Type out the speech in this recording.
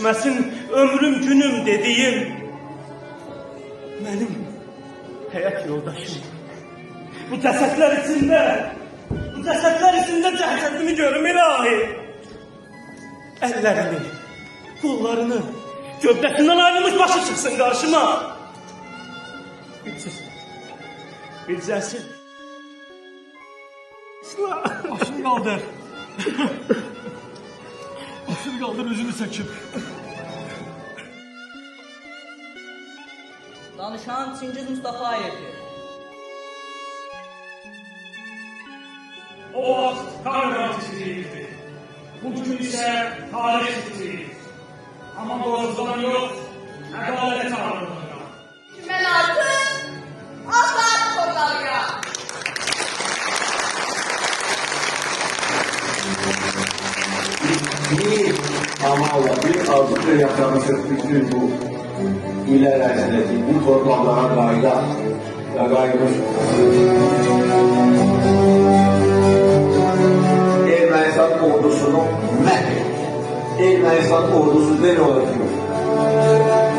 geçmesin ömrüm günüm dediğim benim hayat yoldaşım. Bu cesetler içinde cesedimi görüm ilahi. Ellerini, kollarını, gövdesinden ayrılmış başı çıksın karşıma. Bilcəsin. Başını kaldır. Başını kaldır, yüzünü çekip. Danışan Çingiz Mustafayevdir. O vaxt Karabağ çiziliydi. Bugün ise tarih çiziliydi. Ama doğrudan yok, adalet ağırlığında. Mən artıq azad toplarıya. Bir amalla, bir arzuda yaşamışız bütün bu iller arasındaki bu torbalara gayda ve gaymış. Ermənistan ordusunu məhv etdik. Ermənistan ordusu belə olacaq.